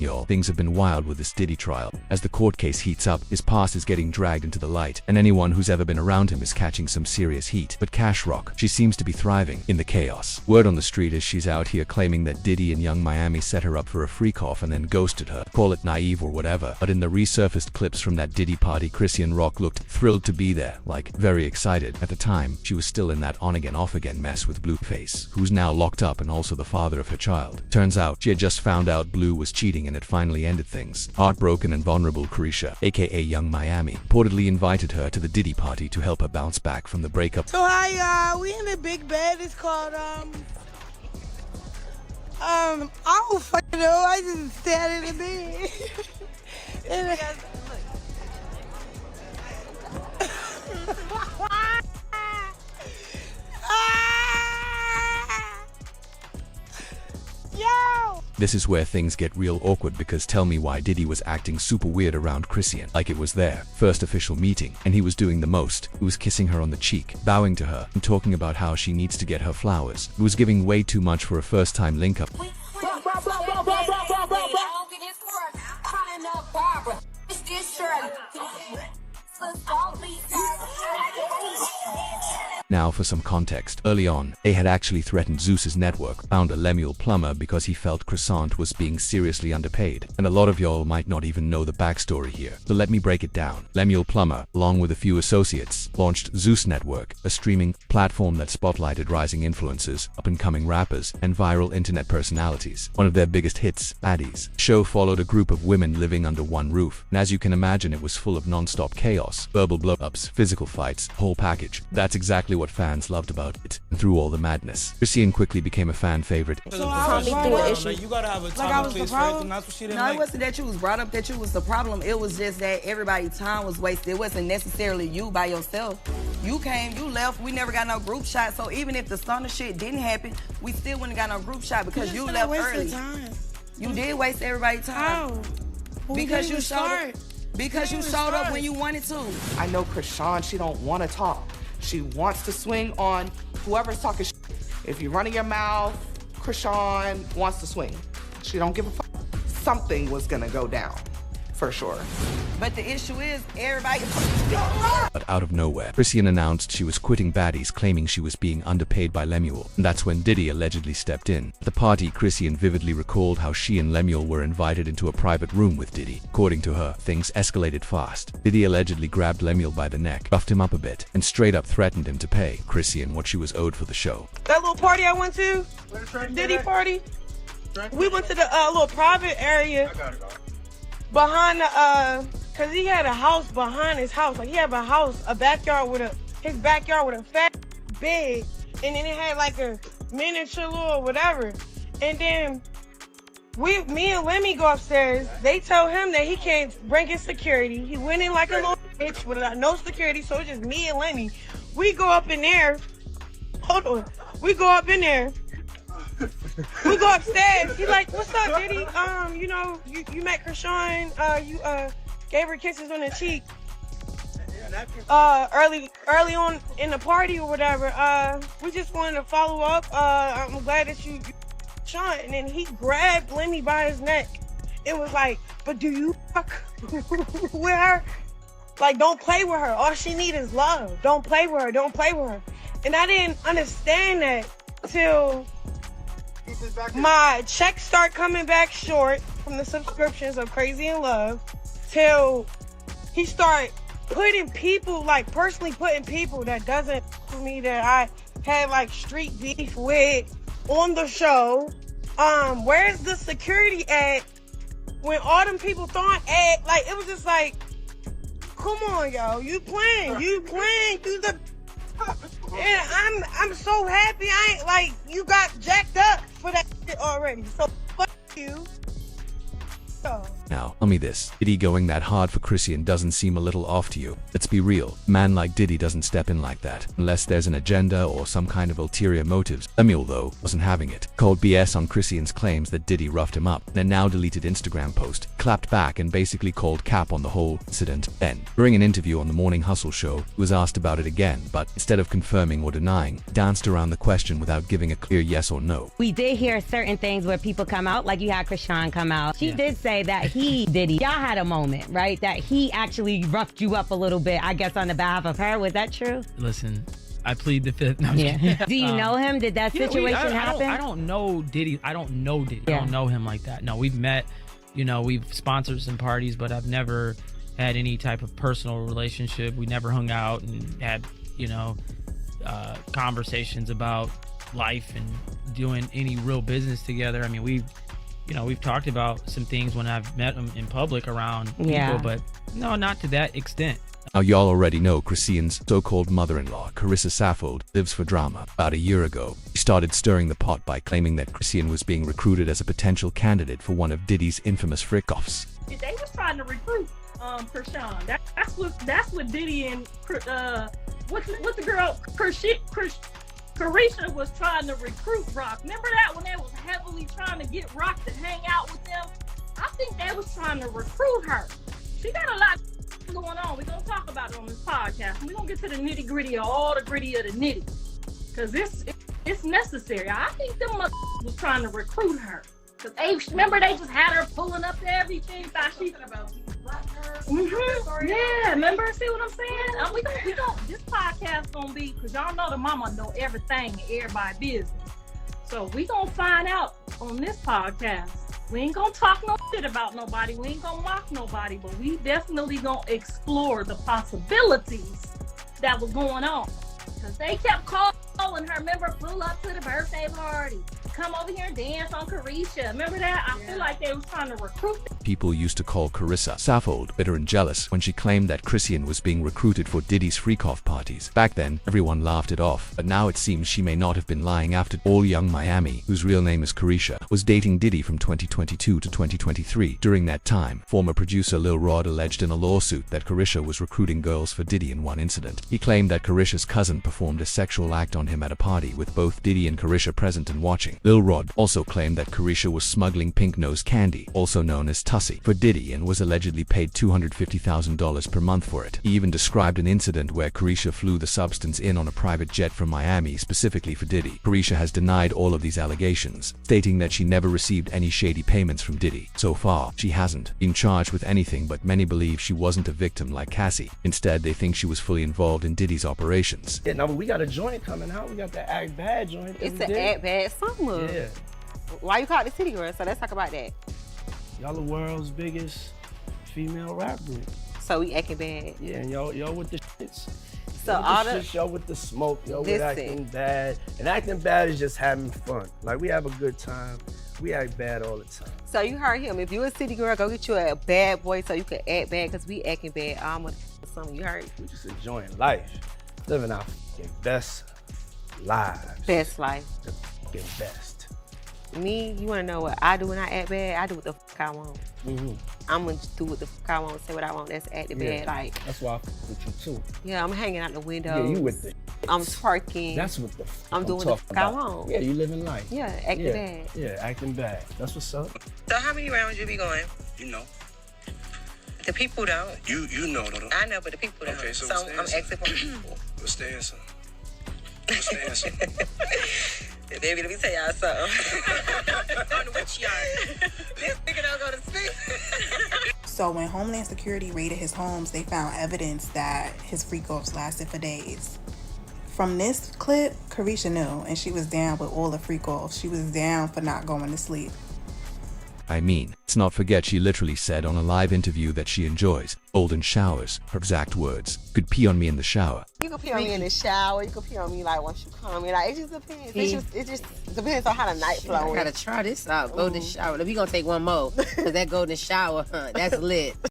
Y'all, things have been wild with this Diddy trial. As the court case heats up, his past is getting dragged into the light, and anyone who's ever been around him is catching some serious heat. But Chrisean Rock, she seems to be thriving in the chaos. Word on the street is she's out here claiming that Diddy and Yung Miami set her up for a freak-off and then ghosted her. Call it naive or whatever, but in the resurfaced clips from that Diddy party, Chrisean Rock looked thrilled to be there, like very excited. At the time, she was still in that on-again off-again mess with Blueface, who's now locked up and also the father of her child. Turns out, she had just found out Blue was cheating and it finally ended things. Heartbroken and vulnerable Chrisean, aka Yung Miami, reportedly invited her to the Diddy party to help her bounce back from the breakup. So hi, we in a big bed. It's called I don't fucking know. I just stand in the bed. And This is where things get real awkward, because tell me why Diddy was acting super weird around Chrisean, like it was their first official meeting, and he was doing the most. He was kissing her on the cheek, bowing to her, and talking about how she needs to get her flowers. He was giving way too much for a first-time link-up. Now for some context. Early on, they had actually threatened Zeus's network founder Lemuel Plummer because he felt Chrisean was being seriously underpaid. And a lot of y'all might not even know the backstory here, so let me break it down. Lemuel Plummer, along with a few associates, launched Zeus Network, a streaming platform that spotlighted rising influencers, up-and-coming rappers, and viral internet personalities. One of their biggest hits, Baddies. The show followed a group of women living under one roof, and as you can imagine, it was full of non-stop chaos, verbal blow-ups, physical fights, whole package. That's exactly what fans loved about it. And through all the madness, Chrisean quickly became a fan favorite. so I was brought up, You gotta have a time like I was and the place for everything. problem. That's what she didn't No, it like. wasn't that you was brought up that you was the problem. It was just that everybody's time was wasted. It wasn't necessarily you by yourself. You came, you left. We never got no group shot. So even if the stunner shit didn't happen, we still wouldn't got no group shot because you left early. Time. You did waste everybody's time. How? Well, Because you showed up. start. Because you showed up when you wanted to. I know Chrisean, she don't want to talk. She wants to swing on whoever's talking shit. If you're running your mouth, Chrisean wants to swing. She don't give a fuck. Something was gonna go down, for sure. But the issue is everybody. But out of nowhere, Chrisean announced she was quitting Baddies, claiming she was being underpaid by Lemuel. And that's when Diddy allegedly stepped in. At the party, Chrisean vividly recalled how she and Lemuel were invited into a private room with Diddy. According to her, things escalated fast. Diddy allegedly grabbed Lemuel by the neck, roughed him up a bit, and straight up threatened him to pay Chrisean what she was owed for the show. That little party I went to, Diddy party, we went to the little private area behind the, cause he had a house behind his house. Like he had a backyard with his backyard with a fat bed, and then it had like a miniature little whatever. And then me and Lemmy go upstairs. They tell him that he can't bring his security. He went in like a little bitch with no security, so it's just me and Lemmy. We go up in there. Hold on. We go up in there. We go upstairs. He's like, "What's up, Diddy? You know, you met Chrisean. You gave her kisses on the cheek. Early on in the party or whatever. We just wanted to follow up. I'm glad that you Sean." And then he grabbed Lemmy by his neck. It was like, "But do you fuck with her? Like, don't play with her. All she needs is love. Don't play with her. Don't play with her." And I didn't understand that till my checks start coming back short from the subscriptions of Crazy in Love, till he started putting people, like personally putting people that doesn't for me, that I had like street beef with on the show. Where's the security at when all them people thought at, like, it was just like, come on, yo, you playing the. And I'm so happy I ain't, like, you got jacked up for that shit already. So fuck you. So. Now, tell me this, Diddy going that hard for Chrisean doesn't seem a little off to you? Let's be real, a man like Diddy doesn't step in like that, unless there's an agenda or some kind of ulterior motives. Samuel, though, wasn't having it. Called BS on Chrisean's claims that Diddy roughed him up, in a now deleted Instagram post, clapped back and basically called cap on the whole incident. Then, during an interview on the Morning Hustle show, he was asked about it again, but instead of confirming or denying, danced around the question without giving a clear yes or no. We did hear certain things where people come out, like you had Chrisean come out. She did say that Diddy, y'all had a moment, right? That he actually roughed you up a little bit, I guess, on the behalf of her. Was that true? Listen, I plead the fifth. No, Do you know him? Did that situation happen? I don't know Diddy. I don't know Diddy. I don't know him like that. No, we've met, we've sponsored some parties, but I've never had any type of personal relationship. We never hung out and had, conversations about life and doing any real business together. I mean, we've talked about some things when I've met him in public around people, but no, not to that extent. Now, y'all already know Chrisean's so-called mother-in-law, Carissa Saffold, lives for drama. About a year ago, she started stirring the pot by claiming that Chrisean was being recruited as a potential candidate for one of Diddy's infamous frick-offs. They was trying to recruit Chrisean. That's what Diddy and what's the girl Carisha was trying to recruit Rock. Remember that when they was heavily trying to get Rock to hang out with them? I think they was trying to recruit her. She got a lot going on. We're gonna talk about it on this podcast. We're gonna get to the nitty gritty of all the gritty of the nitty, because it's necessary. I think them was trying to recruit her. Cause remember they just had her pulling up to everything. Yeah, remember? See what I'm saying? We don't. This podcast gonna be, cause y'all know the mama know everything and everybody business. So we gonna find out on this podcast. We ain't gonna talk no shit about nobody. We ain't gonna mock nobody, but we definitely gonna explore the possibilities that was going on. Cause they kept calling her. Remember, pull up to the birthday party. Come over here and dance on Carisha. Remember that? I feel like they was trying to recruit. People used to call Carissa Saffold bitter and jealous when she claimed that Chrisean was being recruited for Diddy's freak-off parties. Back then, everyone laughed it off, but now it seems she may not have been lying after Diddy and Yung Miami, whose real name is Carisha, was dating Diddy from 2022 to 2023. During that time, former producer Lil Rod alleged in a lawsuit that Carisha was recruiting girls for Diddy in one incident. He claimed that Carisha's cousin performed a sexual act on him at a party with both Diddy and Carisha present and watching. Lil Rod also claimed that Carisha was smuggling pink nose candy, also known as Tussie, for Diddy and was allegedly paid $250,000 per month for it. He even described an incident where Carisha flew the substance in on a private jet from Miami specifically for Diddy. Carisha has denied all of these allegations, stating that she never received any shady payments from Diddy. So far, she hasn't been charged with anything, but many believe she wasn't a victim like Cassie. Instead, they think she was fully involved in Diddy's operations. Yeah, no, but we got a joint coming out. We got the Act Bad joint. It's the Act Bad summer. Yeah. Why you call it the City Girl? So let's talk about that. Y'all the world's biggest female rap group. So we acting bad. Yeah, and y'all with the shits. So all the y'all with the smoke, y'all with acting bad. And acting bad is just having fun. Like, we have a good time. We act bad all the time. So you heard him. If you a city girl, go get you a bad boy so you can act bad, because we acting bad. I'm with something you heard. We just enjoying life. Living our fucking best lives. Best life. The fucking best. Me, you wanna know what I do when I act bad? I do what the fuck I want. I'm gonna do what the fuck I want, say what I want. That's acting bad. Like, that's why I fuck with you too. Yeah, I'm hanging out the window. Yeah, you with the I'm twerking. That's what the fuck I'm doing what the fuck I want. Yeah, you living life. Yeah, acting bad. Yeah, acting bad. That's what's up. So how many rounds you be going? You know. The people don't. You know though. I know, but the people don't. Okay, so I'm asking for people. What's the answer? What's the answer? Baby, let me tell y'all something. On which yard? This nigga don't go to sleep. So when Homeland Security raided his homes, they found evidence that his freak-offs lasted for days. From this clip, Carisha knew, and she was down with all the freak-offs. She was down for not going to sleep. I mean, let's not forget she literally said on a live interview that she enjoys golden showers. Her exact words, could pee on me in the shower. You can pee on me in the shower. You can pee on me like once you come in. Like, it just depends. It just depends on how the night flows. I gotta try this out. Golden shower. We gonna take one more, cause that golden shower, that's lit.